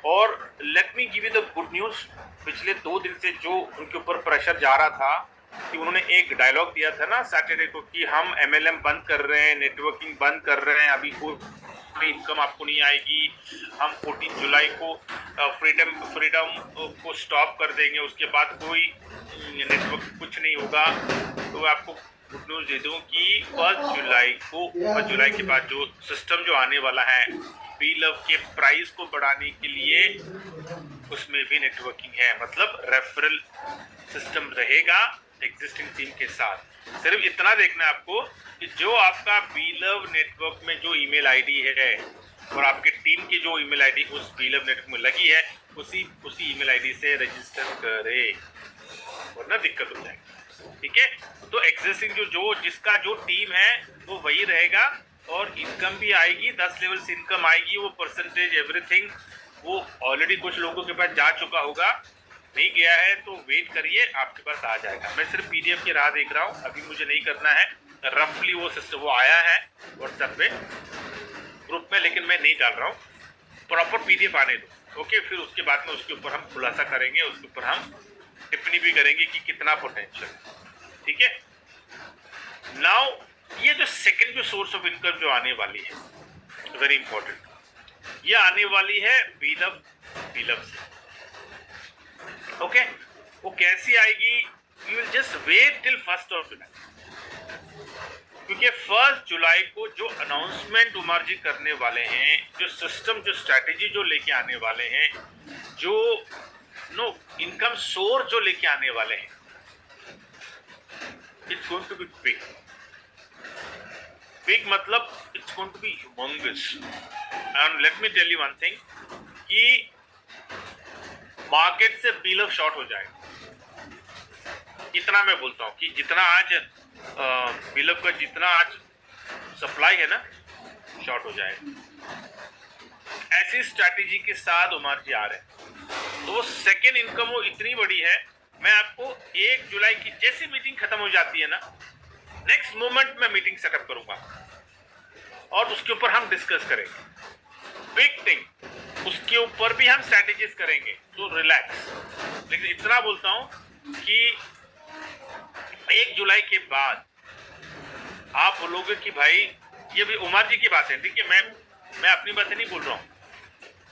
और let me give you the good news, पिछले 2 दिन से जो उनके ऊपर प्रेशर जा रहा था कि उन्होंने एक डायलॉग दिया था ना सैटरडे को कि हम एमएलएम बंद कर रहे हैं, नेटवर्किंग बंद कर रहे हैं, अभी कोई इनकम आपको नहीं आएगी, हम 14 जुलाई को फ्रीडम को स्टॉप कर देंगे, उसके बाद कोई नेटवर्क कुछ नहीं होगा। तो मैं आपको गुड न्यूज दे दूं कि 1 जुलाई के बाद जो सिस्टम जो आने वाला है बीलव के प्राइस को बढ़ाने के लिए, उसमें भी नेटवर्किंग है, मतलब रेफरल सिस्टम रहेगा एग्जिस्टिंग टीम के साथ। सिर्फ इतना देखना है आपको कि जो आपका बीलव नेटवर्क में जो ईमेल आईडी है और आपके टीम की जो ईमेल आईडी उस बीलव नेटवर्क में लगी है, उसी ईमेल आईडी से रजिस्टर करे, वरना दिक्कत हो जाएगी। ठीक है, तो एग्जिस्टिंग जो जिसका जो टीम है वो वही रहेगा और इनकम भी आएगी, 10 लेवल से इनकम आएगी, वो परसेंटेज एवरीथिंग वो ऑलरेडी कुछ लोगों के पास जा चुका होगा, नहीं गया है तो वेट करिए, आपके पास आ जाएगा। मैं सिर्फ पीडीएफ की राह देख रहा हूँ, अभी मुझे नहीं करना है। रफली वो सिस्टम वो आया है व्हाट्सएप पे ग्रुप में, लेकिन मैं नहीं डाल रहा हूँ, प्रॉपर पीडीएफ आने दो। ओके, फिर उसके बाद में उसके ऊपर हम खुलासा करेंगे, उसके ऊपर हम टिप्पणी भी करेंगे कि कितना पोटेंशियल। ठीक है, नाउ ये जो सेकंड जो सोर्स ऑफ इनकम जो आने वाली है, वेरी इंपॉर्टेंट, ये आने वाली है बीलव से। ओके, वो कैसी आएगी, we will just wait till 1 July, क्योंकि 1 जुलाई को जो अनाउंसमेंट उमर जी करने वाले हैं, जो सिस्टम जो स्ट्रैटेजी जो लेके आने वाले हैं, जो इनकम सोर्स जो लेके आने वाले हैं, it's going to be big, मतलब it's going to be humongous. And let me tell you one thing कि मार्केट से बीलव शॉर्ट हो जाएगा। इतना मैं बोलता हूँ कि जितना आज बीलव का जितना आज सप्लाई है ना, शॉर्ट हो जाएगा। ऐसी स्ट्रैटेजी के साथ उमर जी आ रहे हैं, तो वो सेकेंड इनकम वो इतनी बड़ी है। मैं आपको 1 जुलाई की जैसी मीटिंग खत्म हो जाती है ना, नेक्स्ट मोमेंट में मीटिंग सेटअप करूंगा और उसके ऊपर हम डिस्कस करेंगे बिग थिंग, उसके ऊपर भी हम स्ट्रैटेजीज करेंगे, तो रिलैक्स। लेकिन इतना बोलता हूं कि 1 जुलाई के बाद आप बोलोगे कि भाई, ये भी उमर जी की बात है, ठीक है, मैं अपनी बातें नहीं बोल रहा हूं,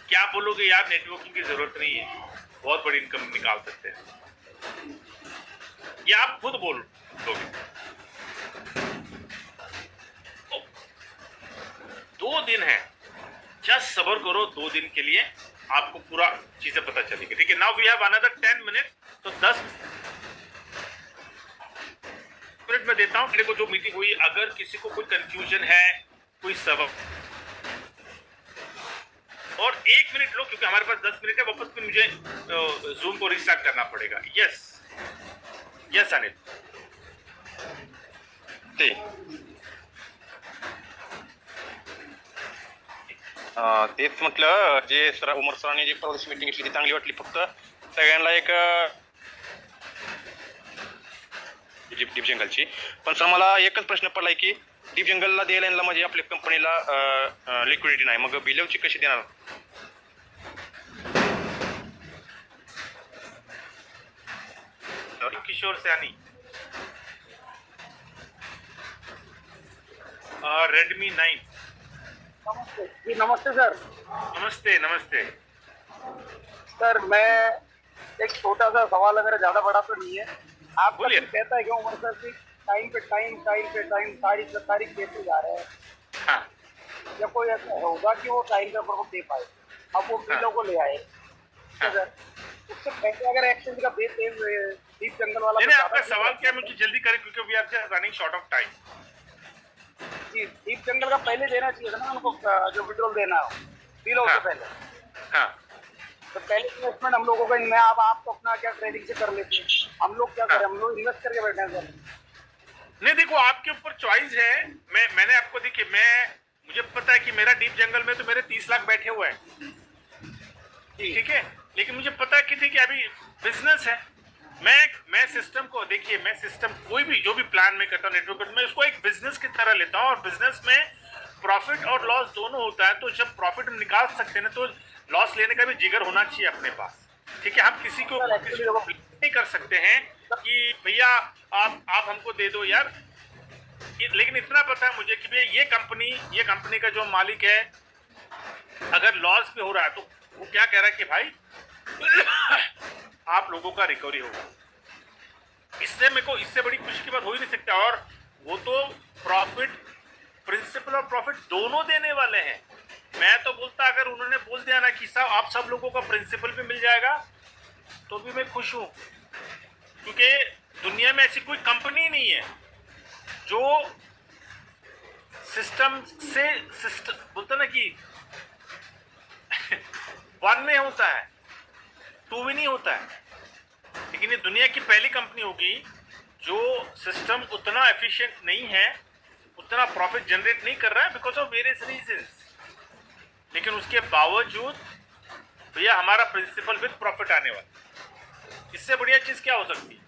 क्या आप बोलोगे यार नेटवर्किंग की जरूरत नहीं है, बहुत बड़ी इनकम निकाल सकते हैं, ये आप खुद बोल लोगे। तो 2 दिन है, जस्ट सबर करो, 2 दिन के लिए आपको पूरा चीजें पता चलेगी। ठीक है, now we have another 10 minute, तो 10 मिनट में देता हूं। को जो मीटिंग हुई, अगर किसी को कोई कंफ्यूजन है, कोई सबब, और 1 मिनट लो, क्योंकि हमारे पास 10 मिनट है, वापस फिर मुझे जूम को रिस्टार्ट करना पड़ेगा। यस अनिल, तेच म्हटलं, जे उमर सरांनी जी परवाची मीटिंग घेतली ती चांगली वाटली, फक्त सगळ्यांना एक डीप जंगलची। पण सर मला एकच प्रश्न पडलाय की डीप जंगलला द्यायला म्हणजे आपल्या कंपनीला लिक्विडिटी नाही, मग बिलवची कशी देणार? किशोर सैनी, रेडमी 9। जी नमस्ते सर। नमस्ते सर, मैं एक छोटा सा सवाल है मेरा, ज्यादा बड़ा तो नहीं है। आप कहता है क्यों उमर सर की टाइम पे टाइम तारीख देते जा रहे हैं? हाँ। या कोई ऐसा होगा कि वो टाइम पे प्रॉपर दे पाए, अब वो बिलों को ले आए? हाँ। सर, उससे पहले अगर एक्सचेंज का बेस डीप जंगल वाला, नहीं, आपका सवाल क्या, मुझे जल्दी करें क्योंकि we are just running short of time. जी, डीप जंगल का पहले देना चाहिए था ना उनको, जो विड्रॉल देना हो बिलों से पहले। हाँ, तो पहले इन्वेस्टमेंट हम लोगों का, इनमें आप तो अपना क्या ट्रेडिंग से कर लेते हैं, हम लोग क्या करें, हम लोग इन्वेस्ट करके बैठे हैं सर। नहीं, देखो आपके ऊपर चॉइस है। मैंने आपको देखिए, मुझे पता है कि मेरा डीप जंगल में तो मेरे 30 लाख बैठे हुए हैं, ठीक है, लेकिन मुझे पता है कि ठीक है अभी बिजनेस है। मैं सिस्टम को देखिए, मैं सिस्टम कोई भी जो भी प्लान में करता हूँ नेटवर्क में, उसको एक बिजनेस की तरह लेता हूँ, और बिजनेस में प्रॉफिट और लॉस दोनों होता है। तो जब प्रॉफिट हम निकाल सकते हैं ना, तो लॉस लेने का भी जिगर होना चाहिए अपने पास। ठीक है, हम किसी को नहीं कर सकते हैं कि भैया आप हमको दे दो यार। लेकिन इतना पता है मुझे कि भैया ये कंपनी का जो मालिक है अगर लॉस में हो रहा है तो वो क्या कह रहा है कि भाई आप लोगों का रिकवरी होगा। इससे बड़ी खुशी की बात हो ही नहीं सकता। और वो तो प्रॉफिट, प्रिंसिपल और प्रॉफिट दोनों देने वाले हैं। मैं तो बोलता अगर उन्होंने बोल दिया ना कि साहब आप सब लोगों का प्रिंसिपल भी मिल जाएगा तो भी मैं खुश हूं, क्योंकि दुनिया में ऐसी कोई कंपनी नहीं है जो सिस्टम बोलते ना कि वन में होता है, टू में नहीं होता है। लेकिन ये दुनिया की पहली कंपनी होगी जो सिस्टम उतना एफिशिएंट नहीं है, उतना प्रॉफिट जनरेट नहीं कर रहा है बिकॉज ऑफ वेरियस रीजंस, लेकिन उसके बावजूद भैया हमारा प्रिंसिपल विद प्रॉफिट आने वाला। इससे बढ़िया चीज क्या हो सकती है?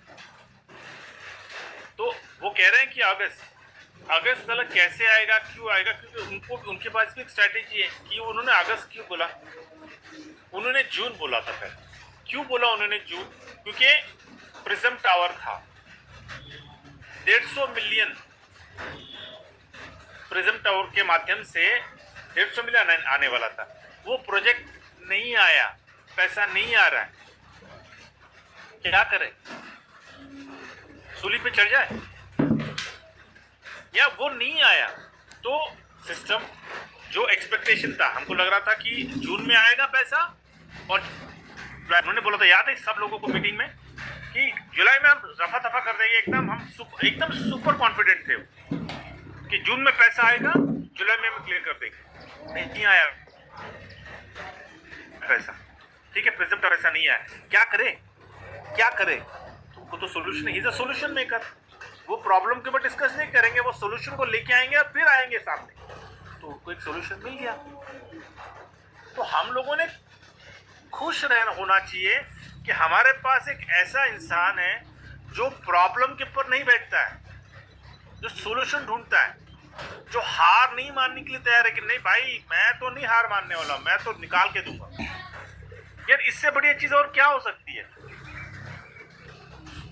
तो वो कह रहे हैं कि अगस्त साला कैसे आएगा, क्यों आएगा? क्योंकि उनके पास भी एक स्ट्रैटेजी है कि उन्होंने अगस्त क्यों बोला, उन्होंने जून बोला था पहले। क्यों बोला उन्होंने जून? क्योंकि प्रिज्म टावर था, 150 मिलियन प्रिज्म टावर के माध्यम से 150 मिलियन आने वाला था। वो प्रोजेक्ट नहीं आया, पैसा नहीं आ रहा है, क्या करे? सूली पे चढ़ जाए? या वो नहीं आया तो सिस्टम जो एक्सपेक्टेशन था, हमको लग रहा था कि जून में आएगा पैसा, और उन्होंने बोला था, याद है सब लोगों को मीटिंग में, कि जुलाई में हम रफा दफा कर देंगे। एकदम सुपर कॉन्फिडेंट थे कि जून में पैसा आएगा, जुलाई में हम क्लियर कर देंगे। नहीं आया पैसा। ठीक है, प्रिज्म का पैसा नहीं आया, क्या करे? तुमको तो solution, is a solution maker. वो प्रॉब्लम के ऊपर डिस्कस नहीं करेंगे, वो सोल्यूशन को लेके आएंगे और फिर आएंगे सामने, तो उनको एक सोल्यूशन मिल गया। तो हम लोगों ने खुश होना चाहिए कि हमारे पास एक ऐसा इंसान है जो प्रॉब्लम के ऊपर नहीं बैठता है, जो सोल्यूशन ढूंढता है, जो हार नहीं मानने के लिए तैयार है कि नहीं भाई मैं तो नहीं हार मानने वाला, मैं तो निकाल के दूंगा। यार इससे बढ़िया चीज और क्या हो सकती है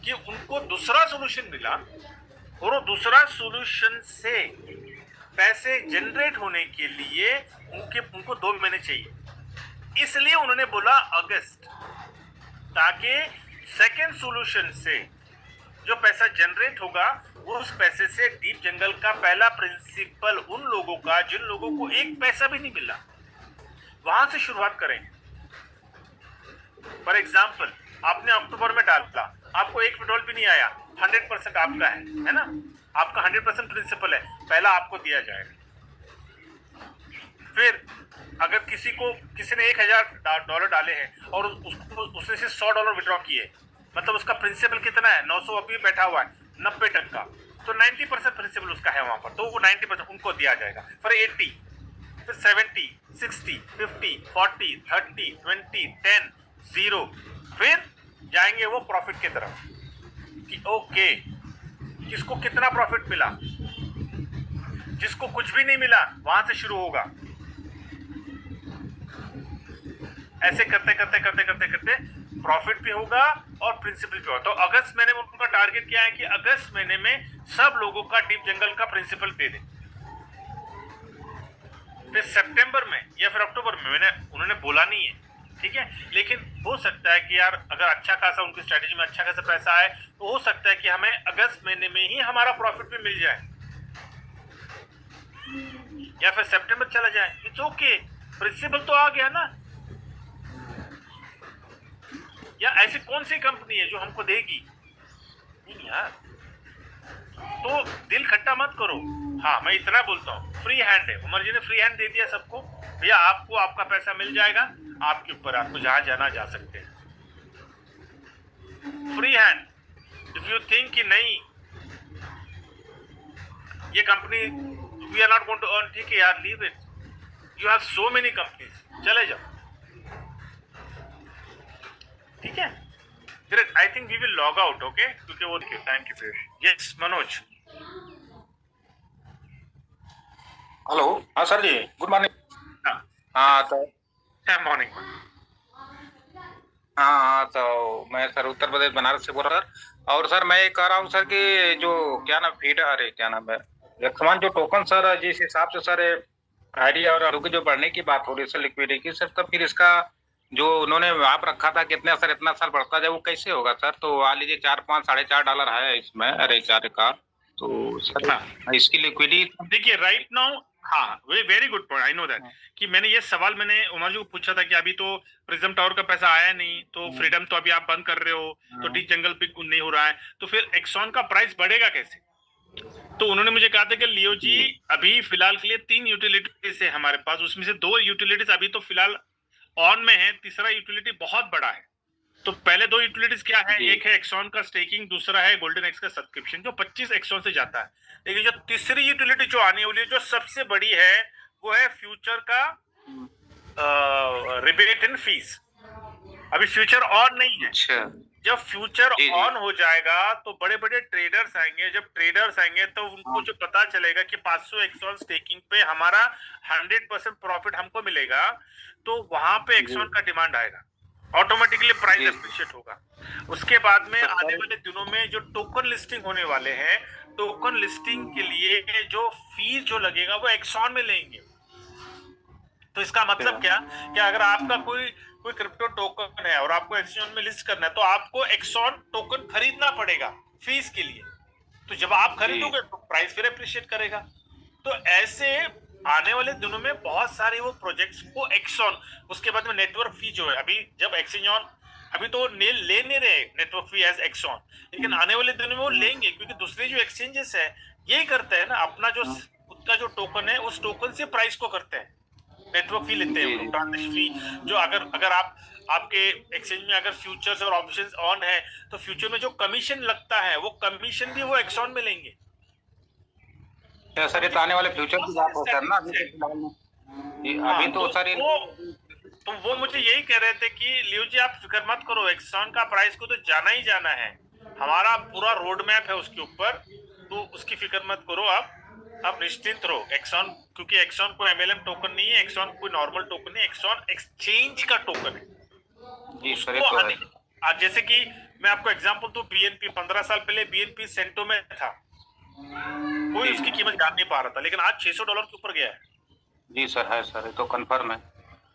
कि उनको दूसरा सोल्यूशन मिला, और वो दूसरा सोल्यूशन से पैसे जनरेट होने के लिए उनको 2 महीने चाहिए। इसलिए उन्होंने बोला अगस्त, ताकि सेकेंड सॉल्यूशन से जो पैसा जनरेट होगा उस पैसे से डीप जंगल का पहला प्रिंसिपल उन लोगों का जिन लोगों को एक पैसा भी नहीं मिला, वहां से शुरुआत करेंगे। फॉर एग्जाम्पल, आपने अक्टूबर में डाला, आपको $1 भी नहीं आया, 100% आपका है ना? आपका 100% प्रिंसिपल है, पहला आपको दिया जाएगा। फिर अगर किसी ने $1000 डाले हैं और उसने से $100 विड्रॉ किए, मतलब उसका प्रिंसिपल कितना है? 900 अभी बैठा हुआ है, 90%, तो 90% प्रिंसिपल उसका है वहां पर, तो वो 90% उनको दिया जाएगा। फिर 80, फिर 70, 60, 50, 40, 30, 20, 10, 0, फिर जाएंगे वो प्रॉफिट की तरफ कि ओके किसको कितना प्रॉफिट मिला, जिसको कुछ भी नहीं मिला वहां से शुरू होगा। ऐसे करते करते प्रॉफिट भी होगा और प्रिंसिपल भी होगा। तो अगस्त महीने में उनका टारगेट क्या है कि अगस्त महीने में सब लोगों का डीप जंगल का प्रिंसिपल दे दें। फिर सितंबर में या फिर अक्टूबर में, उन्होंने बोला नहीं है, ठीक है, लेकिन हो सकता है कि यार अगर अच्छा खासा उनकी स्ट्रेटेजी में अच्छा खासा पैसा आए तो हो सकता है कि हमें अगस्त महीने में ही हमारा प्रॉफिट भी मिल जाए या फिर सितंबर चला जाए। इट्स ओके, प्रिंसिपल तो आ गया ना। या ऐसी कौन सी कंपनी है जो हमको देगी? नहीं यार, तो दिल खट्टा मत करो। हाँ, मैं इतना बोलता हूँ, फ्री हैंड है। उमर जी ने फ्री हैंड दे दिया सबको, भैया आपको आपका पैसा मिल जाएगा, आपके ऊपर, आपको जहां जाना जा सकते हैं, free hand. If you think कि नहीं ये company we are not going to earn, ठीक है यार, leave it, you have so many companies, चले जाओ, ठीक है। फिर I think we will log out, okay, क्योंकि वो thank you. Yes Manoj. Hello, हाँ सर जी, गुड मॉर्निंग। हाँ हाँ, तो मॉर्निंग। हाँ हाँ, तो मैं सर उत्तर प्रदेश बनारस से बोल रहा सर। और सर मैं ये कह रहा हूँ सर कि जो क्या नाम फीड, अरे क्या नाम है, वर्तमान जो टोकन सर जिस हिसाब से सर आईडी और आलू की जो बढ़ने की बात हो रही है सर लिक्विडिटी की सर, तो फिर इसका जो उन्होंने आप रखा था कितने सर इतना साल बढ़ता जाए वो कैसे होगा सर? तो मान लीजिए 4 5 $4.5 है इसमें, अरे 4 का, तो सर हाँ इसकी लिक्विडिटी। देखिए राइट नाउ, हाँ very good point, I know that कि मैंने ये सवाल मैंने उमर जी को पूछा था कि अभी तो प्रिज्म टावर का पैसा आया नहीं, तो फ्रीडम तो अभी आप बंद कर रहे हो, तो डीप जंगल भी नहीं हो रहा है, तो फिर एक्सॉन का प्राइस बढ़ेगा कैसे? तो उन्होंने मुझे कहा था कि लियो जी अभी फिलहाल के लिए 3 यूटिलिटीज है हमारे पास, उसमें से 2 यूटिलिटीज अभी तो फिलहाल ऑन में है, तीसरा यूटिलिटी बहुत बड़ा है। तो पहले 2 यूटिलिटीज क्या है, एक है एक्सॉन का स्टेकिंग, दूसरा है गोल्डन एक्स का सब्सक्रिप्शन जो 25 एक्सॉन से जाता है। लेकिन जो तीसरी यूटिलिटी जो आने वाली है जो सबसे बड़ी है वो है फ्यूचर का रिबेट इन फीस। अभी फ्यूचर ऑन नहीं है, अच्छा जब फ्यूचर जी, जी। ऑन हो जाएगा तो बड़े बड़े ट्रेडर्स आएंगे, जब ट्रेडर्स आएंगे तो उनको जो पता चलेगा कि 500 एक्सॉन स्टेकिंग पे हमारा 100% प्रॉफिट हमको मिलेगा, तो वहां पे एक्सॉन का डिमांड आएगा, ऑटोमेटिकली प्राइस अप्रिशिएट होगा। उसके बाद में आने वाले दिनों में जो टोकन लिस्टिंग होने वाले हैं, टोकन लिस्टिंग के लिए जो फीस जो लगेगा वो एक्सॉन में लेंगे। तो इसका मतलब क्या कि अगर आपका कोई क्रिप्टो टोकन है और आपको एक्सचेंज में लिस्ट करना है तो आपको एक्सॉन टोकन खरीदना पड़ेगा फीस के लिए। तो जब आप खरीदोगे तो प्राइस फिर अप्रिशिएट करेगा। तो ऐसे आने वाले दिनों में बहुत सारे वो प्रोजेक्ट्स को एक्सॉन, उसके बाद में नेटवर्क फी जो है, अभी जब एक्सचेंज ऑन अभी तो ले नहीं रहे नेटवर्क फी एज एक्सॉन, लेकिन आने वाले दिनों में वो लेंगे, क्योंकि दूसरे जो एक्सचेंजेस है यही करते हैं ना, अपना जो उसका जो टोकन है उस टोकन से प्राइस को करते हैं, नेटवर्क फी लेते हैं, ट्रांजेक्शन फी। जो अगर आपके एक्सचेंज में अगर फ्यूचर्स और ऑप्शंस ऑन है तो फ्यूचर में जो कमीशन लगता है वो कमीशन भी वो एक्सॉन में लेंगे। सर ये तो आने वाले फ्यूचर की बात हो सर ना, अभी तो सर तो वो मुझे यही कह रहे थे कि लियो जी आप फिक्र मत करो, एक्सॉन का प्राइस को तो जाना ही जाना है, हमारा पूरा रोड मैप है उसके ऊपर, तो उसकी फिक्र मत करो आप निश्चिंत रहो। एक्सॉन, क्योंकि एक्सॉन कोई एमएलएम टोकन नहीं है, एक्सॉन कोई नॉर्मल टोकन नहीं है, एक्सॉन एक्सचेंज का टोकन है। आज जैसे कि मैं आपको एग्जांपल दूं, बीएनपी 15 साल पहले बीएनपी सेंटो में था, कोई उसकी कीमत जान नहीं पा रहा था, लेकिन आज $600 के ऊपर गया है। जी सर है सर, ये तो कंफर्म है।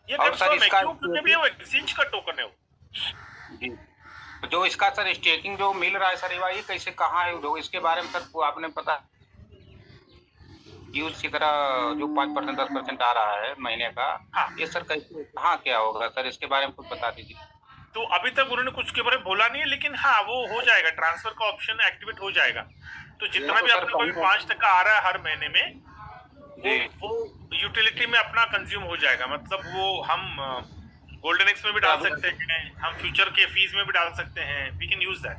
ये कंफर्म है क्योंकि भी वो एक्सचेंज का टोकन है वो। जी जो इसका सर स्टेकिंग जो मिल रहा है सर ये कैसे कहाँ है, जो इसके बारे में सर वो आपने पता यूज की तरह जो 5% 10% आ रहा है महीने का, ये सर कैसे कहाँ क्या होगा सर, इसके बारे में कुछ बता दीजिए। तो अभी तक उन्होंने कुछ के बारे में बोला नहीं है, लेकिन हाँ वो हो जाएगा, ट्रांसफर का ऑप्शन एक्टिवेट हो जाएगा। तो जितना भी आपको 5% आ रहा है हर महीने में वो यूटिलिटी में अपना कंज्यूम हो जाएगा, मतलब वो हम गोल्डन एक्स में भी डाल सकते हैं, हम फ्यूचर के फीस में भी डाल सकते हैं, वी कैन यूज दैट।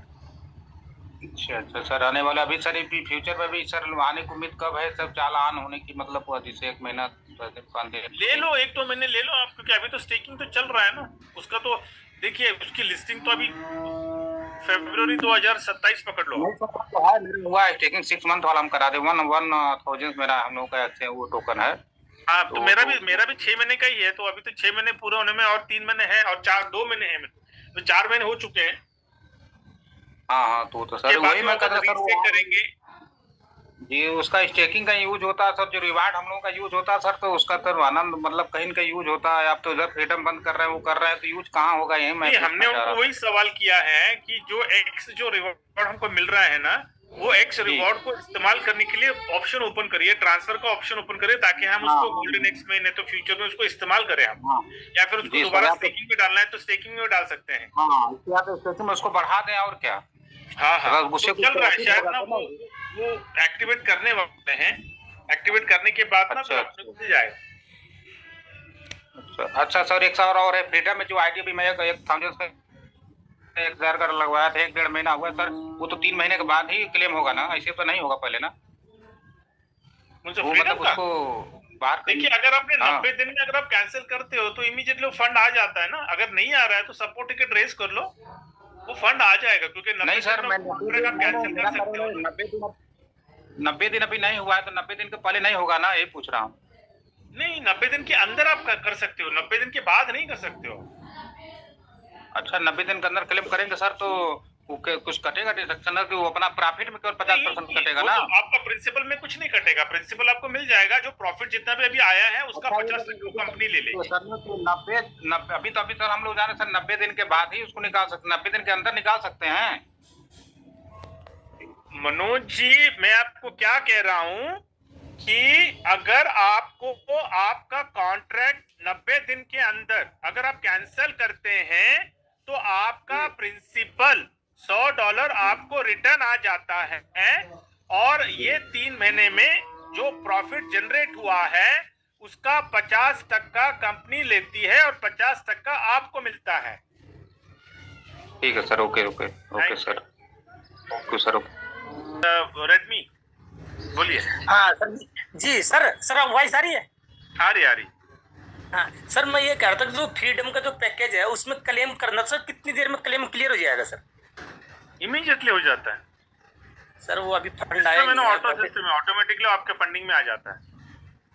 अच्छा सर आने वाला अभी सर फ्यूचर में भी सर आने को उम्मीद कब है सर चालान होने की, मतलब जैसे 1 महीना ले लो, 1-2 महीने ले लो आप, क्योंकि अभी तो स्टेकिंग तो चल रहा है ना उसका। तो देखिए उसकी लिस्टिंग तो अभी फरवरी 2027 पकड़ लो। हुआ है स्टेकिंग 6 मंथ वाला हम करा दे, 1,000 मेरा हम लोग का वो टोकन है। हाँ तो मेरा भी 6 महीने का ही है, तो अभी तो 6 महीने पूरे होने में और 3 महीने है, और 2 महीने है, तो 4 महीने हो चुके हैं। हाँ तो सर वही मैं कर रहा सर करेंगे जी, उसका स्टेकिंग का यूज होता है सर, जो रिवार्ड हम लोगों का यूज होता है सर, तो उसका तो आनंद मतलब कहीं का यूज होता है, आप तो उधर फ्रीडम बंद कर रहे हैं वो कर रहे हैं, तो यूज कहाँ होगा यही मैं हमने उनको वही सवाल किया है कि जो रिवॉर्ड हमको मिल रहा है ना, वो एक्स रिवॉर्ड को इस्तेमाल करने के लिए ऑप्शन ओपन करिए, ट्रांसफर का ऑप्शन ओपन करिए, ताकि हम उसको गोल्डन एक्स में नहीं तो फ्यूचर में उसको इस्तेमाल करें हम, या फिर उसको दोबारा स्टेकिंग में डालना है तो स्टेकिंग में डाल सकते हैं। स्टेकिंग में उसको बढ़ा दें और क्या। हाँ उससे चल रहा है शायद ना, वो एक्टिवेट करने वाले हैं, एक्टिवेट करने के बाद ना तो जाएगा। अच्छा सर एक सवाल और है, फ्रीडम में जो आईडी भी मैं 1,000 का लगवाया था, 1-1.5 महीना हुआ सर, वो तो 3 महीने के बाद ही क्लेम होगा ना, ऐसे तो नहीं होगा पहले ना वो, मतलब उसको बाहर। देखिए अगर आपने 90 दिन में अगर आप कैंसिल करते हो तो इमीडिएटली फंड आ जाता है ना, अगर नहीं आ रहा है तो सपोर्ट टिकट रेज कर लो, वो फंड आ जाएगा, क्योंकि 90 सर मैं कैंसिल कर सकते हो। 90 दिन अभी नहीं हुआ है, तो 90 दिन के पहले नहीं होगा ना, ये पूछ रहा हूँ। नहीं, 90 दिन के अंदर आप कर सकते हो, 90 दिन के बाद नहीं कर सकते हो। अच्छा 90 दिन के अंदर क्लेम करेंगे सर तो कुछ कटेगा डिडक्शन कि वो अपना प्रॉफिट में केवल 50% कटेगा ना? तो आपका प्रिंसिपल में कुछ नहीं कटेगा, प्रिंसिपल आपको मिल जाएगा, जो प्रॉफिट जितना भी अभी आया है उसका 50% कंपनी ले लेगी। सर तो 90 अभी सर हम लोग जाने सर 90 दिन के बाद ही उसको निकाल सकते, 90 दिन के अंदर निकाल सकते हैं। मनोज जी, मैं आपको क्या कह रहा हूं कि अगर आपको आपका कॉन्ट्रैक्ट 90 दिन के अंदर अगर आप कैंसिल करते हैं तो आपका प्रिंसिपल $100 आपको रिटर्न आ जाता है, और ये 3 महीने में जो प्रॉफिट जनरेट हुआ है उसका 50% कंपनी लेती है और 50% आपको मिलता है। ठीक है sir, okay okay okay sir, okay sir, okay. Redmi बोलिए। हाँ सर जी, सर वॉइस आ रही है? आ रही। हाँ सर, मैं ये कह रहा था कि जो फ्रीडम का जो पैकेज है उसमें क्लेम करना सर कितनी देर में क्लेम क्लियर हो जाएगा सर? इमीडिएटली हो जाता है सर वो अभी फंड आया मैंने ऑटो सिस्टम में ऑटोमेटिकली आपके फंडिंग में आ जाता है।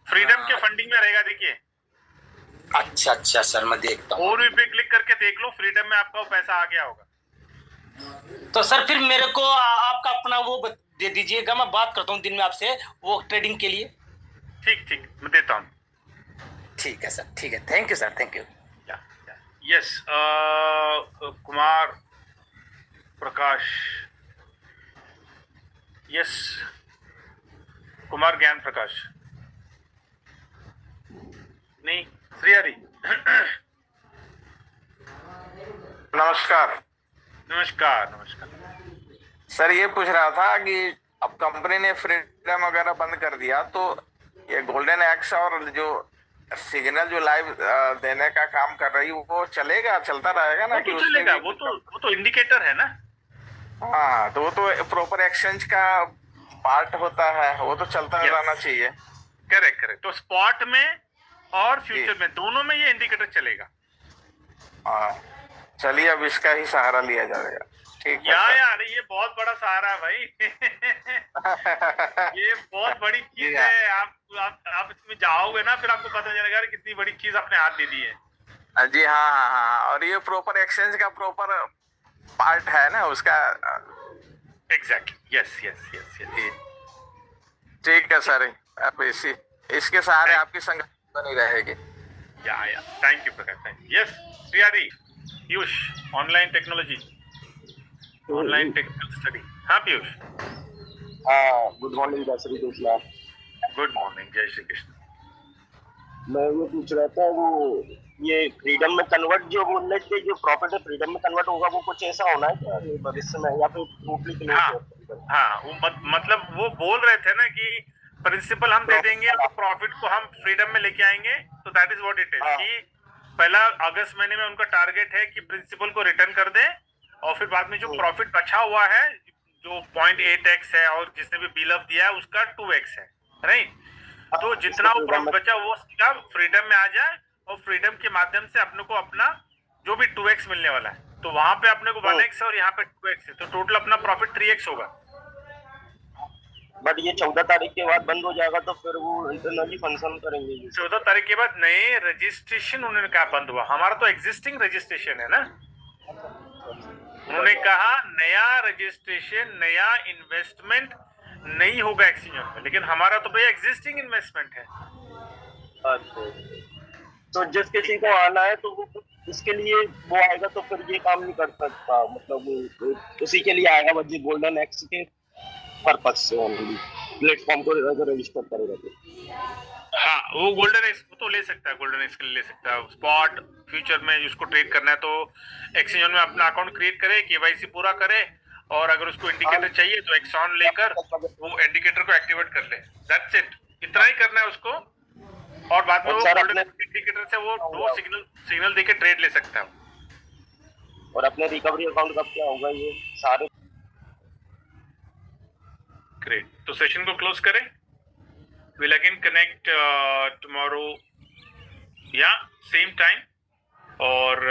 फ्रीडम के फंडिंग में रहेगा, देखिए। अच्छा सर, मैं देखता हूँ। और पे क्लिक करके देख लो, फ्रीडम में आपका वो पैसा आ गया होगा। तो सर फिर मेरे को आपका अपना वो दे दीजिएगा, मैं बात करता हूँ दिन में आपसे वो ट्रेडिंग के लिए। ठीक मैं देता हूँ। ठीक है सर, ठीक है, thank you sir, thank you. Yes, Kumar Prakash, yes, Kumar ज्ञान प्रकाश नहीं, श्रीहरि। नमस्कार नमस्कार। सर, ये पूछ रहा था कि अब कंपनी ने फ्रीडम वगैरह बंद कर दिया तो ये गोल्डन एक्स और जो सिग्नल जो लाइव देने का काम कर रही है वो चलेगा, चलता रहेगा ना? वो तो चलेगा, वो तो इंडिकेटर है ना। हाँ, तो वो तो प्रॉपर एक्सचेंज का पार्ट होता है, वो तो चलता रहना चाहिए। करेक्ट। तो स्पॉट में और फ्यूचर में दोनों में ये इंडिकेटर चलेगा। हाँ, चलिए अब इसका ही सहारा लिया जाएगा। ठीक है यार ये बहुत बड़ा सहारा है भाई। ये बहुत बड़ी चीज है। आप इसमें जाओगे ना, फिर आपको पता चलेगा कितनी बड़ी चीज अपने हाथ दे दी है। जी हाँ, और ये प्रॉपर एक्सचेंज का प्रॉपर पार्ट है ना उसका। Exactly, yes. ठीक है सर, आप इसके सहारे आपकी संगत बनी रहेगी। Yeah thank you Prakash, thank you. Yes Shrihari, Piyush, online technology, online technical study. हाँ पीयूष। हाँ, गुड मॉर्निंग जय श्री कृष्ण। गुड मॉर्निंग, जय श्री कृष्ण। मैं ये पूछ रहा था, वो ये फ्रीडम में कन्वर्ट जो बोल रहे थे, जो प्रॉफिट है फ्रीडम में कन्वर्ट होगा, वो कुछ ऐसा होना है क्या भविष्य में, या फिर टोटली क्लोज? हाँ, वो मतलब वो बोल रहे थे ना कि प्रिंसिपल हम दे देंगे और प्रॉफिट को हम फ्रीडम में लेके आएंगे। तो that is what it is कि पहला अगस्त महीने में उनका टारगेट है कि प्रिंसिपल को रिटर्न कर दें, और फिर बाद में जो प्रॉफिट बचा हुआ है जो 0.8x है और जिसने भी बिल ऑफ दिया है उसका 2x है, राइट? तो जितना वो प्रॉफिट बचा वो सीधा फ्रीडम में आ जाए, और फ्रीडम के माध्यम से अपने को अपना जो भी 2x मिलने वाला है, तो वहां पे अपने को 1x और यहाँ पे 2x है, तो टोटल अपना प्रॉफिट 3x होगा। बट ये 14 तारीख के बाद बंद हो जाएगा, तो फिर वो इंटरनली फंक्शन करेंगे। 14 तारीख के बाद नए रजिस्ट्रेशन उन्होंने कहा बंद हुआ, हमारा तो एग्जिस्टिंग रजिस्ट्रेशन है ना। उन्होंने कहा नया रजिस्ट्रेशन, नया इन्वेस्टमेंट नहीं होगा एक्सचेंज में, लेकिन हमारा तो भैया एग्जिस्टिंग इन्वेस्टमेंट है। अच्छा, तो जिस किसी को आना है तो वो इसके लिए वो आएगा, तो फिर ये काम नहीं कर सकता, मतलब उसी के लिए आएगा बस गोल्डन एक्स के पर्पज से ओनली प्लेटफॉर्म को अगर रजिस्टर करेगा तो। हाँ, वो गोल्डन एक्स तो ले सकता है, गोल्डन एक्स के लिए ले सकता है। स्पॉट फ्यूचर में जिसको ट्रेड करना है तो एक्सचेंज में अपना अकाउंट क्रिएट करे, केवाईसी पूरा करे, और अगर उसको इंडिकेटर चाहिए तो एक्सॉन लेकर वो इंडिकेटर को एक्टिवेट कर ले। दैट्स इट, इतना ही करना है उसको, और बाद में वो गोल्डन इंडिकेटर से वो दो सिग्नल देके ट्रेड ले सकता है। और अपने रिकवरी अकाउंट कब क्या होगा ये सारे? ग्रेट, तो सेशन को क्लोज करें। We'll again connect tomorrow, yeah, same time, और